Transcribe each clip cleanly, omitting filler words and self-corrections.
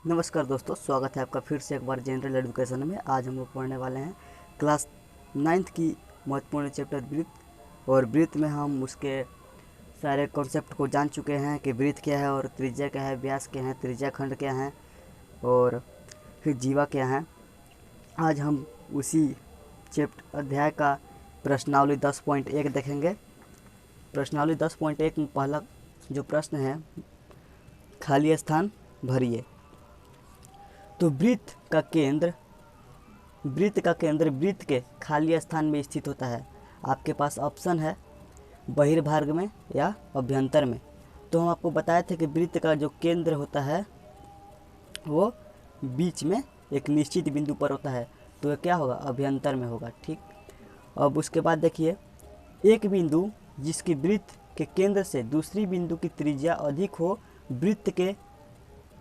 नमस्कार दोस्तों, स्वागत है आपका फिर से एक बार जनरल एजुकेशन में। आज हम लोग पढ़ने वाले हैं क्लास 9th की महत्वपूर्ण चैप्टर वृत्त। और वृत्त में हम उसके सारे कॉन्सेप्ट को जान चुके हैं कि वृत्त क्या है और त्रिज्या क्या है, व्यास क्या है, त्रिज्या खंड क्या है और फिर जीवा क्या है। आज हम उसी चैप्टर अध्याय का प्रश्नावली 10.1 देखेंगे। प्रश्नावली 10.1 में पहला जो प्रश्न है, खाली स्थान भरिए। तो वृत्त का केंद्र वृत्त के खाली स्थान में स्थित होता है। आपके पास ऑप्शन है बहिर्भाग में या अभ्यंतर में। तो हम आपको बताए थे कि वृत्त का जो केंद्र होता है वो बीच में एक निश्चित बिंदु पर होता है, तो ये क्या होगा, अभ्यंतर में होगा। ठीक। अब उसके बाद देखिए, एक बिंदु जिसकी वृत्त के केंद्र से दूसरी बिंदु की त्रिज्या अधिक हो वृत्त के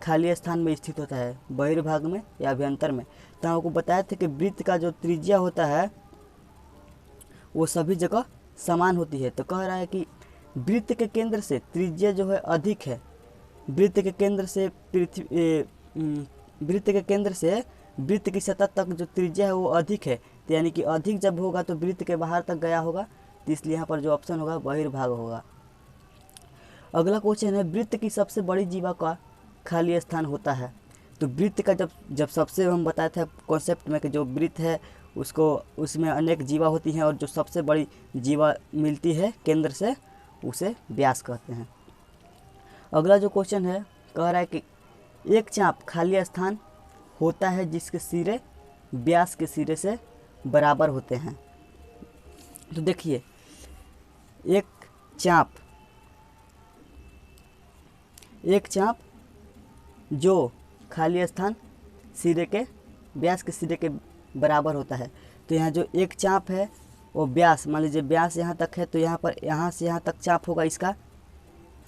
खाली स्थान में स्थित होता है, बहिर्भाग में या अभ्यंतर में। तो आपको बताया था कि वृत्त का जो त्रिज्या होता है वो सभी जगह समान होती है। तो कह रहा है कि वृत्त के केंद्र से त्रिज्या जो है अधिक है, वृत्त के केंद्र से वृत्त की सतह तक जो त्रिज्या है वो अधिक है। तो यानी कि अधिक जब होगा तो वृत्त के बाहर तक गया होगा, तो इसलिए यहाँ पर जो ऑप्शन होगा बहिर्भाग होगा। अगला क्वेश्चन है, वृत्त की सबसे बड़ी जीवा का खाली स्थान होता है। तो वृत्त का जब सबसे हम बताए थे कॉन्सेप्ट में कि जो वृत्त है उसमें अनेक जीवा होती हैं और जो सबसे बड़ी जीवा मिलती है केंद्र से उसे व्यास कहते हैं। अगला जो क्वेश्चन है, कह रहा है कि एक चाप खाली स्थान होता है जिसके सिरे व्यास के सिरे से बराबर होते हैं। तो देखिए, एक चाप जो खाली स्थान सिरे के व्यास के सिरे के बराबर होता है। तो यहाँ जो एक चाप है वो व्यास, मान लीजिए व्यास यहाँ तक है, तो यहाँ पर यहाँ से यहाँ तक चाप होगा इसका।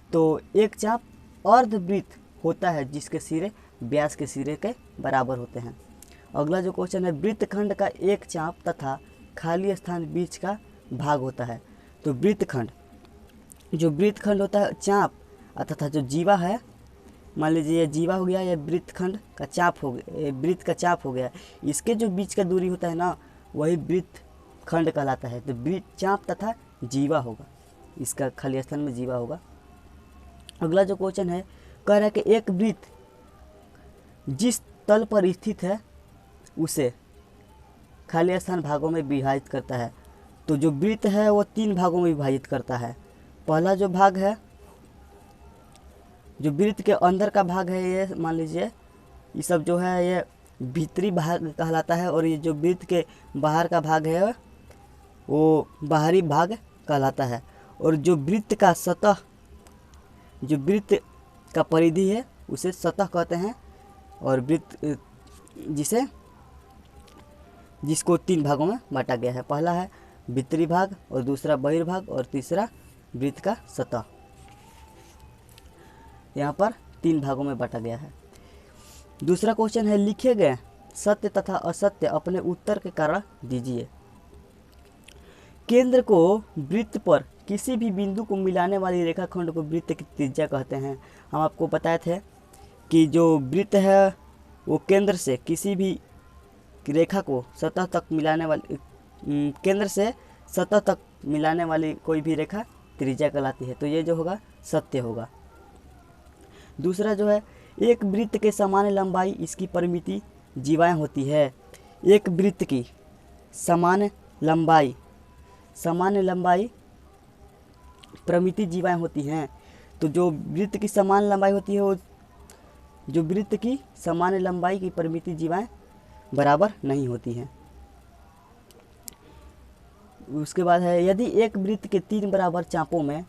तो एक चाप अर्धवृत्त होता है जिसके सिरे व्यास के सिरे के बराबर होते हैं। अगला जो क्वेश्चन है, वृत्तखंड का एक चाप तथा खाली स्थान बीच का भाग होता है। तो वृत्तखंड होता है चाप तथा जो जीवा है, मान लीजिए ये जीवा हो गया, या वृत्तखंड का चाप हो गया, वृत्त का चाप हो गया, इसके जो बीच का दूरी होता है ना वही वृत्तखंड कहलाता है। तो वृत्त चाप तथा जीवा होगा, इसका खाली स्थान में जीवा होगा। अगला जो क्वेश्चन है, कह रहा है कि एक वृत्त जिस तल पर स्थित है उसे खाली स्थान भागों में विभाजित करता है। तो जो वृत्त है वो 3 भागों में विभाजित करता है। पहला जो भाग है, जो वृत्त के अंदर का भाग है, ये मान लीजिए ये सब जो है ये भीतरी भाग कहलाता है, और ये जो वृत्त के बाहर का भाग है वो बाहरी भाग कहलाता है। और जो वृत्त का परिधि है उसे सतह कहते हैं, और वृत्त जिसको 3 भागों में बांटा गया है। पहला है भीतरी भाग, और दूसरा बहिर्भाग, और तीसरा वृत्त का सतह। यहाँ पर 3 भागों में बांटा गया है। दूसरा क्वेश्चन है, लिखे गए सत्य तथा असत्य अपने उत्तर के कारण दीजिए। केंद्र को वृत्त पर किसी भी बिंदु को मिलाने वाली रेखाखंड को वृत्त की त्रिज्या कहते हैं। हम आपको बताए थे कि जो वृत्त है वो केंद्र से किसी भी रेखा को सतह तक मिलाने वाली, केंद्र से सतह तक मिलाने वाली कोई भी रेखा त्रिज्या कहलाती है। तो ये जो होगा सत्य होगा। दूसरा जो है, एक वृत्त के समान लंबाई इसकी परिमिति जीवाएं होती है। एक वृत्त की समान लंबाई परिमिति जीवाएं होती हैं। तो जो वृत्त की समान लंबाई होती है वो जो वृत्त की समान लंबाई की परिमिति जीवाएं बराबर नहीं होती हैं। उसके बाद है, यदि एक वृत्त के 3 बराबर चापों में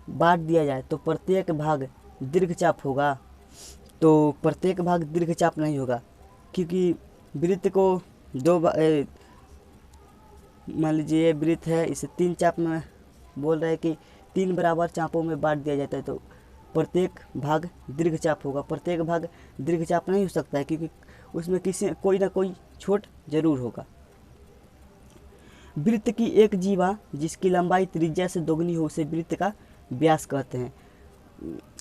बांट दिया जाए तो प्रत्येक भाग दीर्घचाप होगा। तो प्रत्येक भाग दीर्घचाप नहीं होगा, क्योंकि वृत्त को मान लीजिए वृत्त है, इसे 3 चाप में बोल रहे हैं कि 3 बराबर चापों में बांट दिया जाता है, तो प्रत्येक भाग दीर्घचाप होगा। प्रत्येक भाग दीर्घचाप नहीं हो सकता है, क्योंकि उसमें कोई ना कोई छोट जरूर होगा। वृत्त की एक जीवा जिसकी लंबाई त्रिज्या से दोगुनी हो उसे वृत्त का व्यास कहते हैं।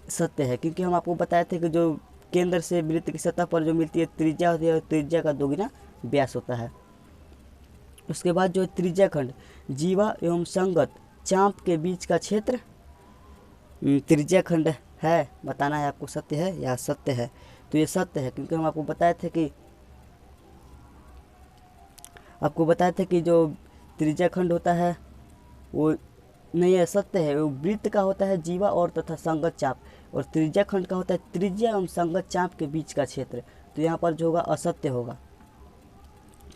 सत्य है, क्योंकि हम आपको बताए थे कि जो केंद्र से वृत्त की सतह पर जो मिलती है त्रिज्या होती है, और त्रिज्या का दोगुना व्यास होता है। उसके बाद जो त्रिज्या खंड जीवा एवं संगत चाप के बीच का क्षेत्र त्रिज्या खंड है, बताना है आपको सत्य है या असत्य है। तो ये सत्य है, क्योंकि हम आपको बताए थे कि जो त्रिज्या खंड होता है वो नहीं है, सत्य है। वो वृत्त का होता है जीवा और तथा संगत चाप, और त्रिज्या खंड का होता है त्रिज्या एवं संगत चाप के बीच का क्षेत्र। तो यहाँ पर जो होगा असत्य होगा।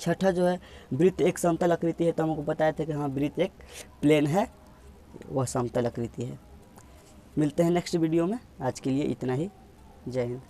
छठा जो है वृत्त एक समतल आकृति है, तो हमको बताया था कि हाँ वृत्त एक प्लेन है, वह समतल आकृति है। मिलते हैं नेक्स्ट वीडियो में, आज के लिए इतना ही। जय हिंद।